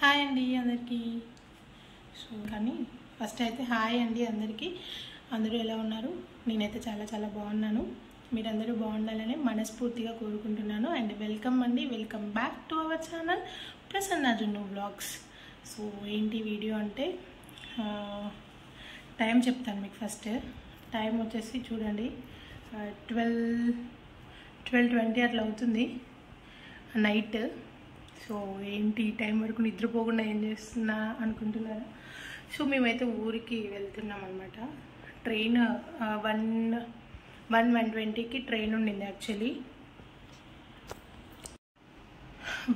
Hi అండి అందరికీ. So కానీ ఫస్ట్ అయితే హాయ్ అండి అందరికీ. అందరూ ఎలా ఉన్నారు? నేనైతే చాలా చాలా బాగున్నాను. మీరందరూ బాగుండాలని మనస్ఫూర్తిగా కోరుకుంటున్నాను. అండ్ వెల్కమ్ అండి, welcome back to our channel Prasanna జున్ను వ్లాగ్స్. సో ఏంటి వీడియో అంటే టైం చెప్తాను మీకు. ఫస్ట్ టైం వచ్చేసి చూడండి 12:20 అట్లా అవుతుంది నైట్. సో ఏంటి టైం వరకు నిద్రపోకుండా ఏం చేస్తున్నా అనుకుంటున్నారా? సో మేమైతే ఊరికి వెళ్తున్నాం అనమాట. ట్రైన్ 1:20కి ట్రైన్ ఉండింది. యాక్చువల్లీ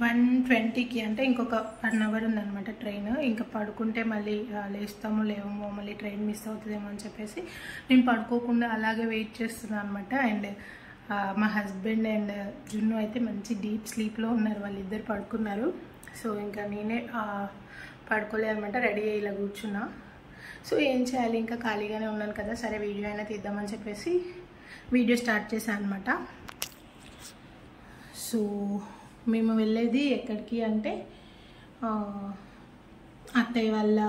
1:20కి అంటే ఇంకొక 1 అవర్ ఉందన్నమాట ట్రైన్. ఇంకా పడుకుంటే మళ్ళీ లేస్తామో లేవమో, మళ్ళీ ట్రైన్ మిస్ అవుతుందేమో అని చెప్పేసి నేను పడుకోకుండా అలాగే వెయిట్ చేస్తున్నాను అనమాట. అండ్ మా హస్బెండ్ అండ్ జున్ను అయితే మంచి డీప్ స్లీప్లో ఉన్నారు. వాళ్ళిద్దరు పడుకున్నారు. సో ఇంకా నేనే పడుకోలేదు అనమాట, రెడీ అయ్యి ఇలా కూర్చున్నా. సో ఏం చేయాలి, ఇంకా ఖాళీగానే ఉన్నాను కదా, సరే వీడియో అయినా తీద్దామని చెప్పేసి వీడియో స్టార్ట్ చేశాను అనమాట. సో మేము వెళ్ళేది ఎక్కడికి అంటే అత్తయ్య వాళ్ళ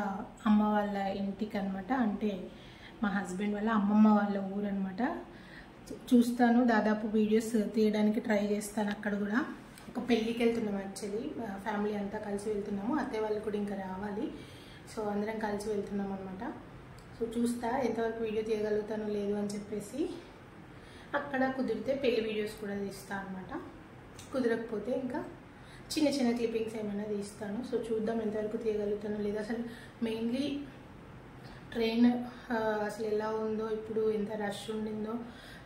అమ్మ వాళ్ళ ఇంటికి అనమాట. అంటే మా హస్బెండ్ వాళ్ళ అమ్మమ్మ వాళ్ళ ఊరు అనమాట. చూస్తాను, దాదాపు వీడియోస్ తీయడానికి ట్రై చేస్తాను. అక్కడ కూడా ఒక పెళ్ళికి వెళ్తున్నాం. యాక్చువల్లీ ఫ్యామిలీ అంతా కలిసి వెళ్తున్నాము. అత్తయ్య వాళ్ళు కూడా ఇంకా రావాలి. సో అందరం కలిసి వెళ్తున్నాం అనమాట. సో చూస్తా ఎంతవరకు వీడియో తీయగలుగుతానో లేదు అని చెప్పేసి. అక్కడ కుదిరితే పెళ్లి వీడియోస్ కూడా తీస్తాను అనమాట. కుదరకపోతే ఇంకా చిన్న చిన్న క్లిప్పింగ్స్ ఏమైనా తీస్తాను. సో చూద్దాం ఎంతవరకు తీయగలుగుతానో లేదు. అసలు మెయిన్లీ ట్రైన్ అసలు ఎలా ఉందో, ఇప్పుడు ఎంత రష్ ఉండిందో.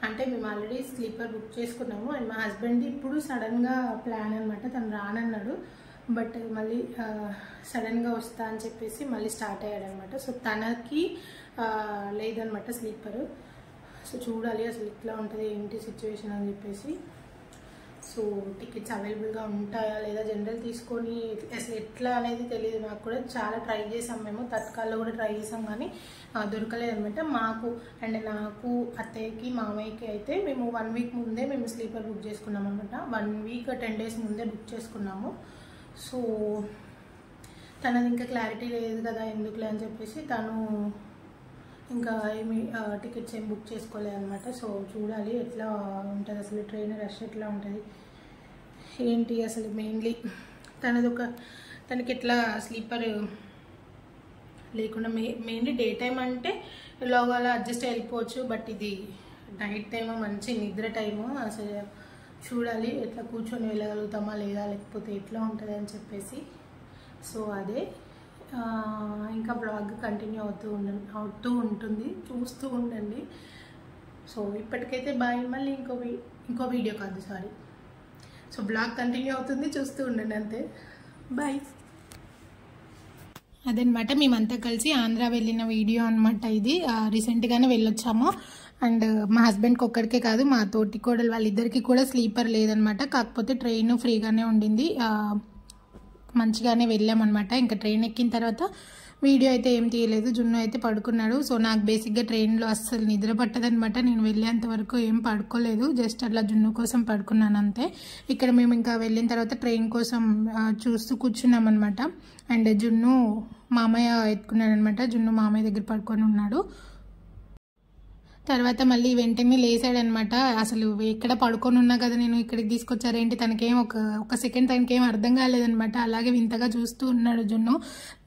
అంటే మేము ఆల్రెడీ స్లీపర్ బుక్ చేసుకున్నాము. అండ్ మా హస్బెండ్ ఇప్పుడు సడన్గా ప్లాన్ అనమాట, తను రానన్నాడు. బట్ మళ్ళీ సడన్గా వస్తా అని చెప్పేసి మళ్ళీ స్టార్ట్ అయ్యాడు అనమాట. సో తనకి లేదనమాట స్లీపరు. సో చూడాలి అసలు ఎట్లా ఉంటుంది ఏంటి సిచ్యువేషన్ అని చెప్పేసి. సో టికెట్స్ అవైలబుల్గా ఉంటాయా లేదా, జనరల్ తీసుకొని అసలు ఎట్లా అనేది తెలియదు నాకు కూడా. చాలా ట్రై చేసాం మేము, తత్కాల్లో కూడా ట్రై చేసాం కానీ దొరకలేదు అనమాట మాకు. అండ్ నాకు, అత్తయ్యకి, మామయ్యకి అయితే మేము 1 వీక్ ముందే మేము స్లీపర్ బుక్ చేసుకున్నాం అనమాట. 1 వీక్ 10 డేస్ ముందే బుక్ చేసుకున్నాము. సో తనది ఇంకా క్లారిటీ లేదు కదా, ఎందుకులే అని చెప్పేసి తను ఇంకా ఏమి టికెట్స్ ఏం బుక్ చేసుకోలేదు అనమాట. సో చూడాలి ఎట్లా ఉంటుంది అసలు, ట్రైన్ రష్ ఎట్లా ఉంటుంది ఏంటి అసలు. మెయిన్లీ తనకి ఎట్లా స్లీపర్ లేకుండా మెయిన్లీ డే టైం అంటే ఎలాగో అలా అడ్జస్ట్ వెళ్ళిపోవచ్చు. బట్ ఇది నైట్ టైము, మంచి నిద్ర టైము. అసలు చూడాలి ఎట్లా కూర్చొని వెళ్ళగలుగుతామా లేదా, లేకపోతే ఎట్లా ఉంటుంది అని చెప్పేసి. సో అదే ఇంకా బ్లాగ్ కంటిన్యూ అవుతూ ఉంటుంది, చూస్తూ ఉండండి. సో ఇప్పటికైతే బాయ్. మళ్ళీ ఇంకో వీడియో కాదు, సారీ. సో బ్లాగ్ కంటిన్యూ అవుతుంది, చూస్తూ ఉండండి అంతే. బాయ్. అదనమాట మేమంతా కలిసి ఆంధ్ర వెళ్ళిన వీడియో అనమాట ఇది. రీసెంట్గానే వెళ్ళొచ్చాము. అండ్ మా హస్బెండ్కి ఒక్కడికే కాదు, మా తోటి కోడలు వాళ్ళిద్దరికి కూడా స్లీపర్ లేదనమాట. కాకపోతే ట్రైన్ ఫ్రీగానే ఉండింది, మంచిగానే వెళ్ళామన్నమాట. ఇంకా ట్రైన్ ఎక్కిన తర్వాత వీడియో అయితే ఏం తీయలేదు. జున్ను అయితే పడుకున్నాడు. సో నాకు బేసిక్గా ట్రైన్లో అస్సలు నిద్ర పట్టదనమాట. నేను వెళ్ళేంత వరకు ఏం పడుకోలేదు, జస్ట్ అట్లా జున్ను కోసం పడుకున్నాను అంతే. ఇక్కడ మేము ఇంకా వెళ్ళిన తర్వాత ట్రైన్ కోసం చూస్తూ కూర్చున్నాం అనమాట. అండ్ జున్ను మామయ్య ఎత్తుకున్నాడు అనమాట. జున్ను మామయ్య దగ్గర పడుకొని ఉన్నాడు. తర్వాత మళ్ళీ వెంటనే లేసాడనమాట. అసలు ఎక్కడ పడుకొని ఉన్నా కదా, నేను ఇక్కడికి తీసుకొచ్చారేంటి, తనకేం ఒక సెకండ్ తనకేం అర్థం కాలేదనమాట. అలాగే వింతగా చూస్తూ ఉన్నాడు జున్ను.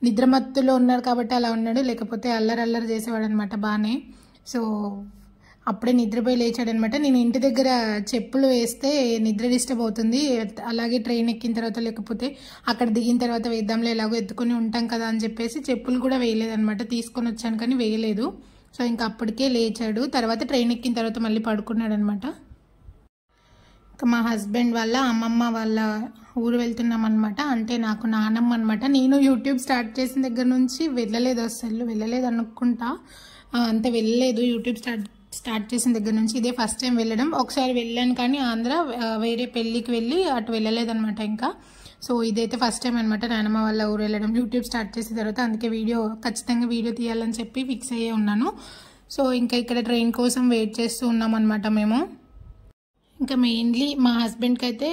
నిద్రమత్తులో ఉన్నాడు కాబట్టి అలా ఉన్నాడు, లేకపోతే అల్లరి చేసేవాడు అనమాట బాగానే. సో అప్పుడే నిద్రపోయి లేచాడనమాట. నేను ఇంటి దగ్గర చెప్పులు వేస్తే నిద్ర డిస్టర్బ్ అవుతుంది, అలాగే ట్రైన్ ఎక్కిన తర్వాత లేకపోతే అక్కడ దిగిన తర్వాత వేద్దాంలే, ఎలాగో ఎత్తుకొని ఉంటాం కదా అని చెప్పేసి చెప్పులు కూడా వేయలేదనమాట. తీసుకొని వచ్చాను కానీ వేయలేదు. సో ఇంకా అప్పటికే లేచాడు. తర్వాత ట్రైన్ ఎక్కిన తర్వాత మళ్ళీ పడుకున్నాడు అనమాట. ఇంకా మా హస్బెండ్ వాళ్ళ అమ్మమ్మ వాళ్ళ ఊరు వెళ్తున్నాం అనమాట. అంటే నాకు నానమ్మ అనమాట. నేను యూట్యూబ్ స్టార్ట్ చేసిన దగ్గర నుంచి వెళ్ళలేదు, అసలు వెళ్ళలేదు అనుకుంటా, అంతే వెళ్ళలేదు. యూట్యూబ్ స్టార్ట్ చేసిన దగ్గర నుంచి ఇదే ఫస్ట్ టైం వెళ్ళడం. ఒకసారి వెళ్ళాను కానీ ఆంధ్ర వేరే పెళ్ళికి వెళ్ళి అటు వెళ్ళలేదనమాట ఇంకా. సో ఇదైతే ఫస్ట్ టైం అనమాట నానమ్మ వాళ్ళ ఊరు వెళ్ళడం యూట్యూబ్ స్టార్ట్ చేసిన తర్వాత. అందుకే ఖచ్చితంగా వీడియో తీయాలని చెప్పి ఫిక్స్ అయ్యే ఉన్నాను. సో ఇంకా ఇక్కడ ట్రైన్ కోసం వెయిట్ చేస్తూ ఉన్నాం అనమాట మేము. ఇంకా మెయిన్లీ మా హస్బెండ్కి అయితే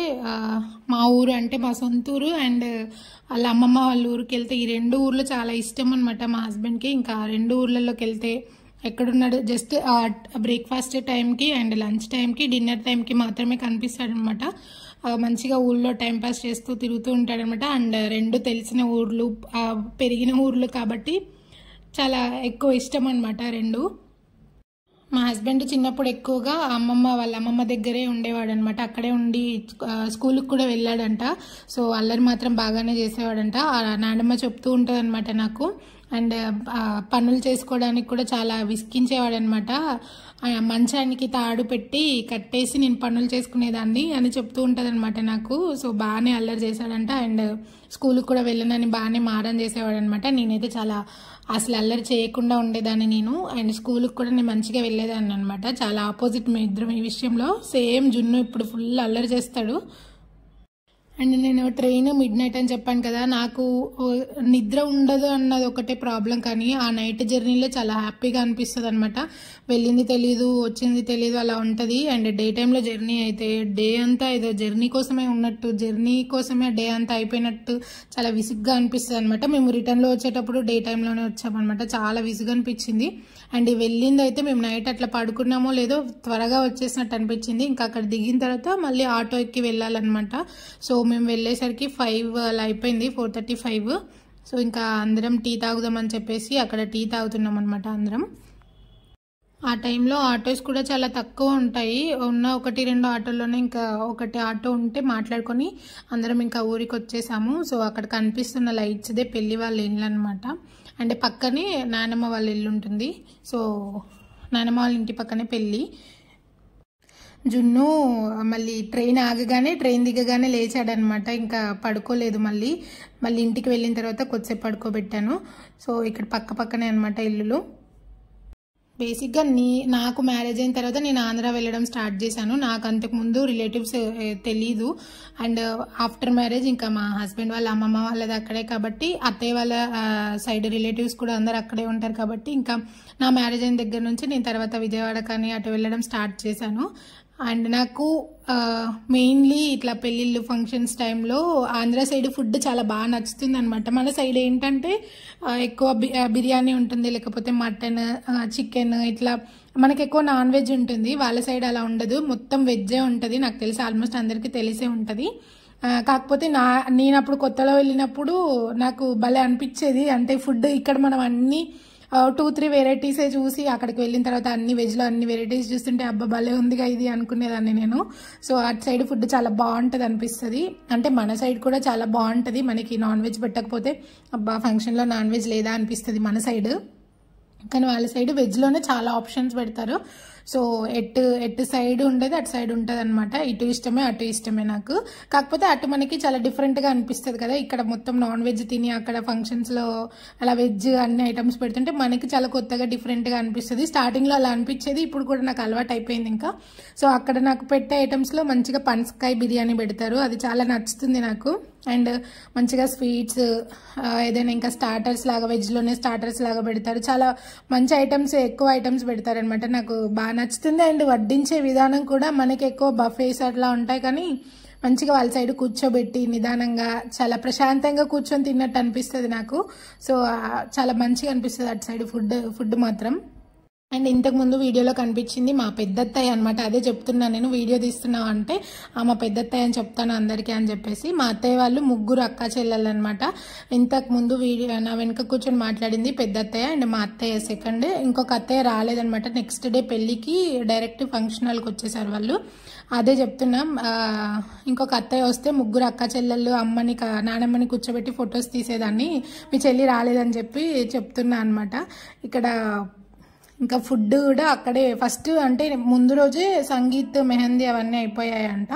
మా ఊరు అంటే మా సొంత ఊరు అండ్ వాళ్ళ అమ్మమ్మ వాళ్ళ ఊరికి వెళ్తే ఈ 2 ఊర్లు చాలా ఇష్టం అనమాట మా హస్బెండ్కి. ఇంకా 2 ఊర్లలోకి వెళ్తే ఎక్కడున్నాడు జస్ట్ బ్రేక్ఫాస్ట్ టైంకి అండ్ లంచ్ టైంకి డిన్నర్ టైంకి మాత్రమే కనిపిస్తాడు అనమాట. మంచిగా ఊళ్ళో టైంపాస్ చేస్తూ తిరుగుతూ ఉంటాడనమాట. అండ్ 2 తెలిసిన ఊర్లు పెరిగిన ఊర్లు కాబట్టి చాలా ఎక్కువ ఇష్టం అనమాట 2. మా హస్బెండ్ చిన్నప్పుడు ఎక్కువగా వాళ్ళ అమ్మమ్మ దగ్గరే ఉండేవాడు అనమాట. అక్కడే ఉండి స్కూల్కి కూడా వెళ్ళాడంట. సో అల్లరి మాత్రం బాగానే చేసేవాడంట. నానమ్మ చెప్తూ ఉంటుంది అనమాట నాకు. అండ్ పనులు చేసుకోవడానికి కూడా చాలా విసిగించేవాడు అనమాట. మంచానికి తాడు పెట్టి కట్టేసి నేను పనులు చేసుకునేదాన్ని అని చెప్తూ ఉంటుంది అనమాట నాకు. సో బాగానే అల్లరి చేశాడంట. అండ్ స్కూల్కి కూడా వెళ్ళనని బాగానే మారం చేసేవాడు అనమాట. నేనైతే చాలా అసలు అల్లరి చేయకుండా ఉండేదాన్ని నేను. అండ్ స్కూల్కి కూడా నేను మంచిగా వెళ్ళేదాన్ని అనమాట. చాలా ఆపోజిట్ మీ ఇద్దరం ఈ విషయంలో. సేమ్ జున్ను ఇప్పుడు ఫుల్ అల్లరి చేస్తాడు. అండ్ నేను ట్రైన్ మిడ్ నైట్ అని చెప్పాను కదా, నాకు నిద్ర ఉండదు అన్నది ఒకటే ప్రాబ్లం. కానీ ఆ నైట్ జర్నీలో చాలా హ్యాపీగా అనిపిస్తుంది అనమాట. వెళ్ళింది తెలీదు, వచ్చింది తెలీదు, అలా ఉంటుంది. అండ్ డే టైంలో జర్నీ అయితే డే అంతా ఏదో జర్నీ కోసమే ఉన్నట్టు, జర్నీ కోసమే డే అంతా అయిపోయినట్టు చాలా విసుగ్గా అనిపిస్తుంది అనమాట. మేము రిటర్న్లో వచ్చేటప్పుడు డే టైంలోనే వచ్చామన్నమాట. చాలా విసుగు అనిపించింది. అండ్ వెళ్ళింది అయితే మేము నైట్ అట్లా పడుకున్నామో లేదో త్వరగా వచ్చేసినట్టు అనిపించింది. ఇంకా అక్కడ దిగిన తర్వాత మళ్ళీ ఆటో ఎక్కి వెళ్ళాలన్నమాట. సో మేము వెళ్ళేసరికి 5 అలా అయిపోయింది, 4:35. సో ఇంకా అందరం టీ తాగుదామని చెప్పేసి అక్కడ టీ తాగుతున్నాం అనమాట అందరం. ఆ టైంలో ఆటోస్ కూడా చాలా తక్కువ ఉంటాయి. ఉన్న 1-2 ఆటోల్లోనే ఇంకా ఒకటి ఆటో ఉంటే మాట్లాడుకొని అందరం ఇంకా ఊరికి వచ్చేసాము. సో అక్కడ కనిపిస్తున్న లైట్స్దే పెళ్లి వాళ్ళ ఇల్లు అనమాట. అంటే పక్కనే నానమ్మ వాళ్ళ ఇల్లు ఉంటుంది. సో నానమ్మ వాళ్ళ ఇంటి పక్కనే పెళ్ళి. జున్ను మళ్ళీ ట్రైన్ దిగగానే లేచాడనమాట. ఇంకా పడుకోలేదు. మళ్ళీ ఇంటికి వెళ్ళిన తర్వాత కొద్దిసేపు పడుకోబెట్టాను. సో ఇక్కడ పక్కనే అనమాట ఇల్లులు. బేసిక్గా నాకు మ్యారేజ్ అయిన తర్వాత నేను ఆంధ్ర వెళ్ళడం స్టార్ట్ చేశాను. నాకు అంతకుముందు రిలేటివ్స్ తెలీదు. అండ్ ఆఫ్టర్ మ్యారేజ్ ఇంకా మా హస్బెండ్ వాళ్ళ అమ్మమ్మ వాళ్ళది అక్కడే కాబట్టి, అత్తయ్య వాళ్ళ సైడ్ రిలేటివ్స్ కూడా అందరు అక్కడే ఉంటారు కాబట్టి ఇంకా నా మ్యారేజ్ అయిన దగ్గర నుంచి నేను తర్వాత విజయవాడ కానీ అటు వెళ్ళడం స్టార్ట్ చేశాను. అండ్ నాకు మెయిన్లీ ఇట్లా పెళ్ళిళ్ళు ఫంక్షన్స్ టైంలో ఆంధ్ర సైడ్ ఫుడ్ చాలా బాగా నచ్చుతుంది అనమాట. మన సైడ్ ఏంటంటే ఎక్కువ బిర్యానీ ఉంటుంది, లేకపోతే మటన్, చికెన్, ఇట్లా మనకి ఎక్కువ నాన్ వెజ్ ఉంటుంది. వాళ్ళ సైడ్ అలా ఉండదు, మొత్తం వెజ్జే ఉంటుంది. నాకు తెలిసి ఆల్మోస్ట్ అందరికీ తెలిసే ఉంటుంది. కాకపోతే నేను అప్పుడు కొత్తలో వెళ్ళినప్పుడు నాకు భలే అనిపించేది. అంటే ఫుడ్ ఇక్కడ మనం అన్ని 2-3 వెరైటీసే చూసి అక్కడికి వెళ్ళిన తర్వాత అన్ని వెజ్లో అన్ని వెరైటీస్ చూస్తుంటే అబ్బా భలే ఉందిగా ఇది అనుకునేదాన్ని నేను. సో అటు సైడ్ ఫుడ్ చాలా బాగుంటుంది అనిపిస్తుంది. అంటే మన సైడ్ కూడా చాలా బాగుంటుంది. మనకి నాన్ వెజ్ పెట్టకపోతే అబ్బా ఫంక్షన్లో నాన్ వెజ్ లేదా అనిపిస్తుంది మన సైడ్. కానీ వాళ్ళ సైడ్ వెజ్లోనే చాలా ఆప్షన్స్ పెడతారు. సో ఎటు సైడ్ ఉండేది అటు సైడ్ ఉంటుంది అనమాట. ఇటు ఇష్టమే అటు ఇష్టమే నాకు. కాకపోతే అటు మనకి చాలా డిఫరెంట్గా అనిపిస్తుంది కదా. ఇక్కడ మొత్తం నాన్ వెజ్ తిని అక్కడ ఫంక్షన్స్లో అలా వెజ్ అన్ని ఐటమ్స్ పెడుతుంటే మనకి చాలా కొత్తగా డిఫరెంట్గా అనిపిస్తుంది. స్టార్టింగ్లో అలా అనిపించేది, ఇప్పుడు కూడా నాకు అలవాటు అయిపోయింది ఇంకా. సో అక్కడ నాకు పెట్టే ఐటమ్స్లో మంచిగా పనసకాయ బిర్యానీ పెడతారు, అది చాలా నచ్చుతుంది నాకు. అండ్ మంచిగా స్వీట్స్ ఏదైనా ఇంకా స్టార్టర్స్ లాగా వెజ్లోనే స్టార్టర్స్ లాగా పెడతారు. చాలా మంచి ఐటమ్స్, ఎక్కువ ఐటమ్స్ పెడతారనమాట. నాకు బాగా నచ్చుతుంది. అండ్ వడ్డించే విధానం కూడా మనకి ఎక్కువ బఫేస్ అట్లా ఉంటాయి, కానీ మంచిగా వాళ్ళ సైడ్ కూర్చోబెట్టి నిదానంగా చాలా ప్రశాంతంగా కూర్చొని తిన్నట్టు అనిపిస్తుంది నాకు. సో చాలా మంచిగా అనిపిస్తుంది అటు సైడ్ ఫుడ్ మాత్రం. అండ్ ఇంతకుముందు వీడియోలో కనిపించింది మా పెద్దత్తయ్య అనమాట. అదే చెప్తున్నాను నేను, వీడియో తీస్తున్నావు అంటే మా పెద్దత్తయ్య అని చెప్తాను అందరికీ అని చెప్పేసి. మా అత్తయ్య వాళ్ళు 3 అక్క చెల్లెలు అనమాట. ఇంతకుముందు వీడియో నా వెనుక కూర్చొని మాట్లాడింది పెద్దత్తయ్య అండ్ మా అత్తయ్య సెకండ్. ఇంకొక అత్తయ్య రాలేదనమాట. నెక్స్ట్ డే పెళ్ళికి డైరెక్ట్ ఫంక్షన్ హాల్కి వచ్చేసారు వాళ్ళు. అదే చెప్తున్నాం, ఇంకొక అత్తయ్య వస్తే 3 అక్క చెల్లెళ్ళు నానమ్మని కూర్చోబెట్టి ఫొటోస్ తీసేదాన్ని, మీ చెల్లి రాలేదని చెప్పి చెప్తున్నా అనమాట. ఇక్కడ ఇంకా ఫుడ్ కూడా అక్కడే ఫస్ట్ అంటే ముందు రోజే సంగీత్, మెహందీ అవన్నీ అయిపోయాయంట.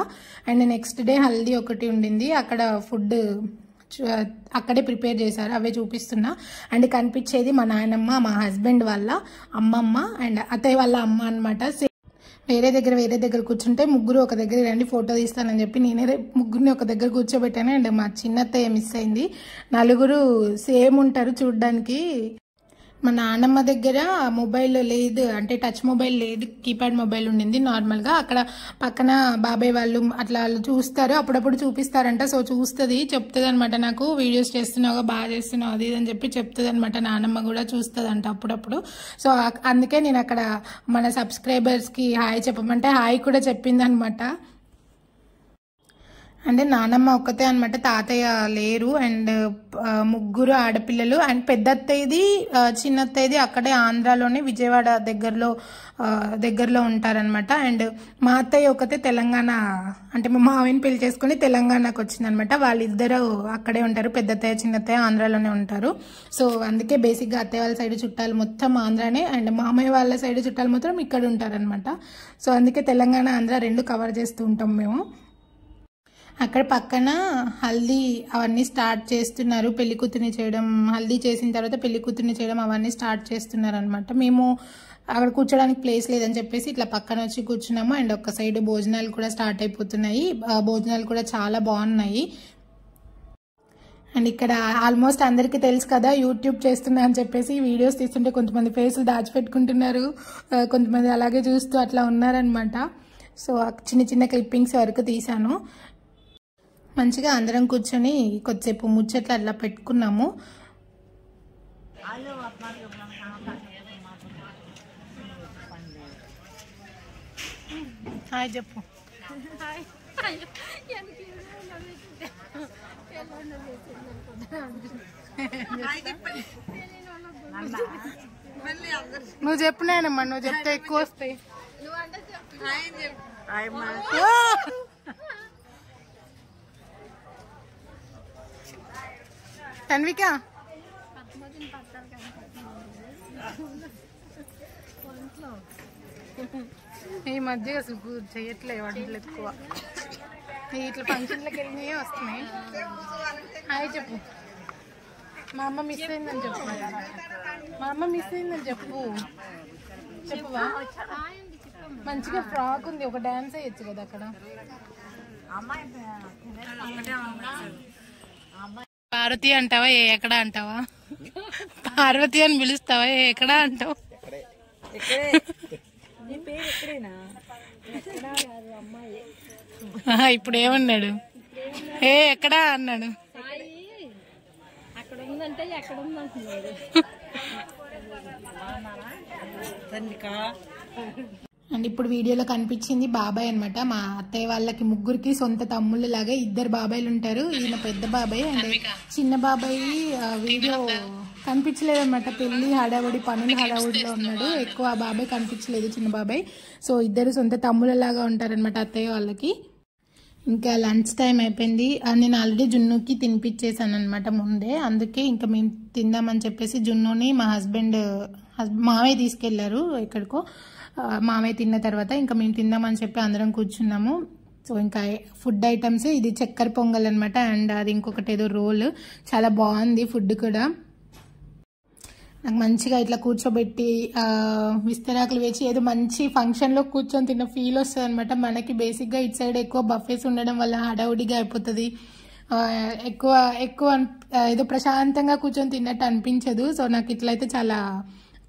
అండ్ నెక్స్ట్ డే హల్దీ ఒకటి ఉండింది. అక్కడ ఫుడ్ అక్కడే ప్రిపేర్ చేశారు, అవే చూపిస్తున్నా. అండ్ కనిపించేది మా నాయనమ్మ, మా హస్బెండ్ వాళ్ళ అమ్మమ్మ అండ్ అత్తయ్య వాళ్ళ అమ్మ అనమాట. వేరే దగ్గర కూర్చుంటే 3 ఒక దగ్గర రండి ఫోటో తీస్తానని చెప్పి నేనే 3 ఒక దగ్గర కూర్చోబెట్టాను. అండ్ మా చిన్నత్తయ్య మిస్ అయింది. 4 సేమ్ ఉంటారు చూడ్డానికి. మా నాన్నమ్మ దగ్గర మొబైల్ లేదు, అంటే టచ్ మొబైల్ లేదు, కీప్యాడ్ మొబైల్ ఉండింది నార్మల్గా. అక్కడ పక్కన బాబాయ్ వాళ్ళు అట్లా చూస్తారు, అప్పుడప్పుడు చూపిస్తారంట. సో చూస్తుంది, చెప్తుంది అనమాట, నాకు వీడియోస్ చేస్తున్నావు, బాగా చేస్తున్నావు, అది ఇది అని చెప్పి చెప్తుంది అనమాట. నాన్నమ్మ కూడా చూస్తుంది అంట అప్పుడప్పుడు. సో అందుకే నేను అక్కడ మన సబ్స్క్రైబర్స్కి హాయ్ చెప్పమంటే హాయ్ కూడా చెప్పింది అనమాట. అంటే నానమ్మ ఒక్కతే అనమాట, తాతయ్య లేరు. అండ్ ముగ్గురు ఆడపిల్లలు. అండ్ పెద్ద అత్తయ్యది చిన్న అత్తయ్యది అక్కడే ఆంధ్రాలోనే విజయవాడ దగ్గరలో ఉంటారనమాట. అండ్ మా అత్తయ్య ఒకతే తెలంగాణ, అంటే మా మావయ్యని పెళ్లి చేసుకుని తెలంగాణకు వచ్చిందనమాట. వాళ్ళిద్దరు అక్కడే ఉంటారు, పెద్ద అత్తయ్య చిన్న అత్తయ్య ఆంధ్రాలోనే ఉంటారు. సో అందుకే బేసిక్గా అత్తయ్య వాళ్ళ సైడ్ చుట్టాలు మొత్తం ఆంధ్రానే, అండ్ మామయ్య వాళ్ళ సైడ్ చుట్టాలు మొత్తం ఇక్కడ ఉంటారనమాట. సో అందుకే తెలంగాణ ఆంధ్ర రెండు కవర్ చేస్తూ ఉంటాం మేము. అక్కడ పక్కన హల్దీ అవన్నీ స్టార్ట్ చేస్తున్నారు, పెళ్లి కూతుర్ని చేయడం, హల్దీ చేసిన తర్వాత పెళ్లి కూతుర్ని చేయడం అవన్నీ స్టార్ట్ చేస్తున్నారు అనమాట. మేము అక్కడ కూర్చోడానికి ప్లేస్ లేదని చెప్పేసి ఇట్లా పక్కన వచ్చి కూర్చున్నాము. అండ్ ఒక సైడ్ భోజనాలు కూడా స్టార్ట్ అయిపోతున్నాయి, భోజనాలు కూడా చాలా బాగున్నాయి. అండ్ ఇక్కడ ఆల్మోస్ట్ అందరికీ తెలుసు కదా యూట్యూబ్ చేస్తున్నా అని చెప్పేసి, వీడియోస్ తీస్తుంటే కొంతమంది ఫేసులు దాచిపెట్టుకుంటున్నారు, కొంతమంది అలాగే చూస్తూ అట్లా ఉన్నారనమాట. సో చిన్న చిన్న క్లిప్పింగ్స్ వరకు తీసాను. మంచిగా అందరం కూర్చొని కొద్దిసేపు ముచ్చట్లు అట్లా పెట్టుకున్నాము. హాయ్ చెప్పు. నువ్వు చెప్పు నాయనమ్మా, నువ్వు చెప్తే ఎక్కువ వస్తాయి. తన్విక ఈ మధ్య అసలు చెయ్యట్లే వంటలు ఎక్కువ, ఇట్లా ఫంక్షన్లకు వెళ్ళినాయే వస్తున్నాయి. హాయ్ చెప్పు. మా అమ్మ మిస్ అయిందని చెప్పు, మా అమ్మ మిస్ అయిందని చెప్పు. చెప్పువా? మంచిగా ఫ్రాక్ ఉంది, ఒక డాన్స్ వేయచ్చు కదా అక్కడ. పార్వతి అంటావా, ఎక్కడ అంటావా? పార్వతి అని పిలుస్తావా, ఎక్కడ అంటావు? ఇప్పుడు ఏమన్నాడు? ఎక్కడా అన్నాడు. అండ్ ఇప్పుడు వీడియోలో కనిపించింది బాబాయ్ అనమాట. మా అత్తయ్య వాళ్ళకి ముగ్గురికి సొంత తమ్ముళ్ళు లాగా ఇద్దరు బాబాయ్లు ఉంటారు. ఈయన పెద్ద బాబాయ్ అండ్ చిన్న బాబాయ్ వీడియో కనిపించలేదన్నమాట, పెళ్లి హడావుడి పనులు హడావుడిలో ఉన్నాడు, ఎక్కువ ఆ బాబాయ్ కనిపించలేదు చిన్న బాబాయ్. సో ఇద్దరు సొంత తమ్ముళ్ళ లాగా ఉంటారనమాట అత్తయ్య వాళ్ళకి. ఇంకా లంచ్ టైం అయిపోయింది, నేను ఆల్రెడీ జున్నుకి తినిపించేసాను అనమాట ముందే. అందుకే ఇంకా మేము తిందామని చెప్పేసి జున్నుని మా మావయ్య తీసుకెళ్లారు ఎక్కడికో. మావయ్య తిన్న తర్వాత ఇంకా మేము తిందామని చెప్పి అందరం కూర్చున్నాము. సో ఇంకా ఫుడ్ ఐటమ్స్, ఇది చక్కెర పొంగల్ అనమాట. అండ్ అది ఇంకొకటి ఏదో రోల్, చాలా బాగుంది ఫుడ్ కూడా. నాకు మంచిగా ఇట్లా కూర్చోబెట్టి విస్తరాకులు వేసి ఏదో మంచి ఫంక్షన్లో కూర్చొని తిన్న ఫీల్ వస్తుంది అనమాట. మనకి బేసిక్గా ఇటు సైడ్ ఎక్కువ బఫేస్ ఉండడం వల్ల హడావుడిగా అయిపోతుంది, ఎక్కువ ఏదో ప్రశాంతంగా కూర్చొని తిన్నట్టు అనిపించదు. సో నాకు ఇట్లయితే చాలా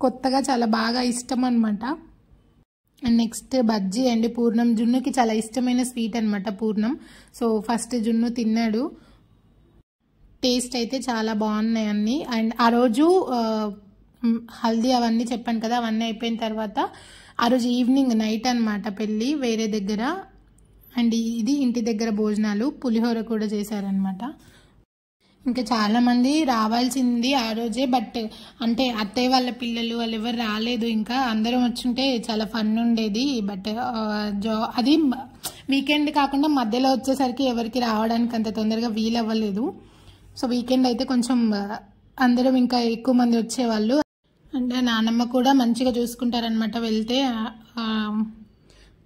కొత్తగా చాలా బాగా ఇష్టం అనమాట. అండ్ నెక్స్ట్ బజ్జీ అండ్ పూర్ణం, జున్నుకి చాలా ఇష్టమైన స్వీట్ అనమాట పూర్ణం. సో ఫస్ట్ జున్ను తిన్నాడు, టేస్ట్ అయితే చాలా బాగున్నాయి అన్ని. అండ్ ఆ రోజు హల్దీ అవన్నీ చెప్పాను కదా, అవన్నీ అయిపోయిన తర్వాత ఆ రోజు ఈవినింగ్ నైట్ అనమాట పెళ్ళి వేరే దగ్గర. అండ్ ఇది ఇంటి దగ్గర భోజనాలు, పులిహోర కూడా చేశారనమాట. ఇంకా చాలా మంది రావాల్సింది ఆ రోజే, బట్ అంటే అత్తయ్య వాళ్ళ పిల్లలు వాళ్ళు ఎవరు రాలేదు. ఇంకా అందరం వచ్చుంటే చాలా ఫన్ ఉండేది. బట్ అది వీకెండ్ కాకుండా మధ్యలో వచ్చేసరికి ఎవరికి రావడానికి అంత తొందరగా వీలు అవ్వలేదు. సో వీకెండ్ అయితే కొంచెం అందరం ఇంకా ఎక్కువ మంది వచ్చేవాళ్ళు. అంటే నానమ్మ కూడా మంచిగా చూసుకుంటారనమాట వెళ్తే.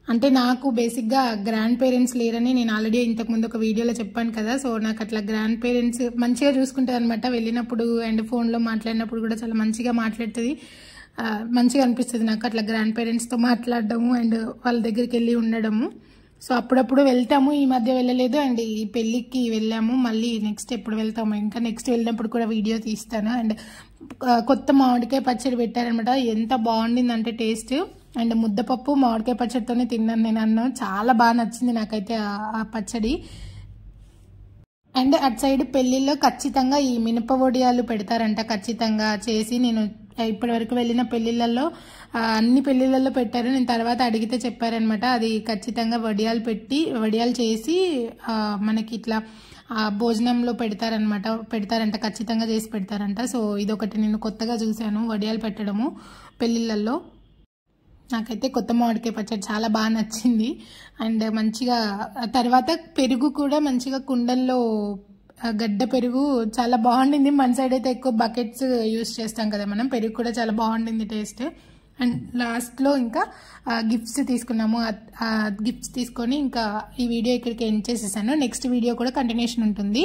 అంటే నాకు బేసిక్గా గ్రాండ్ పేరెంట్స్ లేరని నేను ఆల్రెడీ ఇంతకుముందు ఒక వీడియోలో చెప్పాను కదా. సో నాకు అట్లా గ్రాండ్ పేరెంట్స్ మంచిగా చూసుకుంటారు అనమాట వెళ్ళినప్పుడు. అండ్ ఫోన్లో మాట్లాడినప్పుడు కూడా చాలా మంచిగా మాట్లాడుతుంది, మంచిగా అనిపిస్తుంది నాకు అట్లా గ్రాండ్ పేరెంట్స్తో మాట్లాడడము అండ్ వాళ్ళ దగ్గరికి వెళ్ళి ఉండడము. సో అప్పుడప్పుడు వెళ్తాము, ఈ మధ్య వెళ్ళలేదు. అండ్ ఈ పెళ్ళికి వెళ్ళాము, మళ్ళీ నెక్స్ట్ ఎప్పుడు వెళ్తాము, ఇంకా నెక్స్ట్ వెళ్ళినప్పుడు కూడా వీడియో తీస్తాను. అండ్ కొత్త మామిడికాయ పచ్చడి పెట్టారనమాట, ఎంత బాగుండిందంటే టేస్ట్. అండ్ ముద్దపప్పు మామిడికాయ పచ్చడితోనే తిన్నాను నేను అన్నం, చాలా బాగా నచ్చింది నాకైతే ఆ పచ్చడి. అండ్ అటు సైడ్ పెళ్లిలో ఖచ్చితంగా ఈ మినప వడియాలు పెడతారంట, ఖచ్చితంగా చేసి. నేను ఇప్పటి వరకు వెళ్ళిన పెళ్లిళ్ళల్లో అన్ని పెళ్లిళ్ళల్లో పెట్టారు, నేను తర్వాత అడిగితే చెప్పారనమాట. అది ఖచ్చితంగా వడియాలు చేసి మనకి ఇట్లా భోజనంలో పెడతారంట, ఖచ్చితంగా చేసి పెడతారంట. సో ఇదొకటి నేను కొత్తగా చూశాను, వడియాలు పెట్టడము పెళ్లిళ్ళల్లో. నాకైతే కొత్త మామిడికాయ పచ్చడి చాలా బాగా నచ్చింది. అండ్ మంచిగా తర్వాత పెరుగు కూడా మంచిగా కుండల్లో గడ్డ పెరుగు చాలా బాగుండింది. మన సైడ్ అయితే ఎక్కువ బకెట్స్ యూస్ చేస్తాం కదా మనం, పెరుగు కూడా చాలా బాగుండింది టేస్ట్. అండ్ లాస్ట్లో ఇంకా గిఫ్ట్స్ తీసుకున్నాము. గిఫ్ట్స్ తీసుకొని ఇంకా ఈ వీడియో ఇక్కడికి ఎండ్ చేసేసాను. నెక్స్ట్ వీడియో కూడా కంటిన్యూషన్ ఉంటుంది.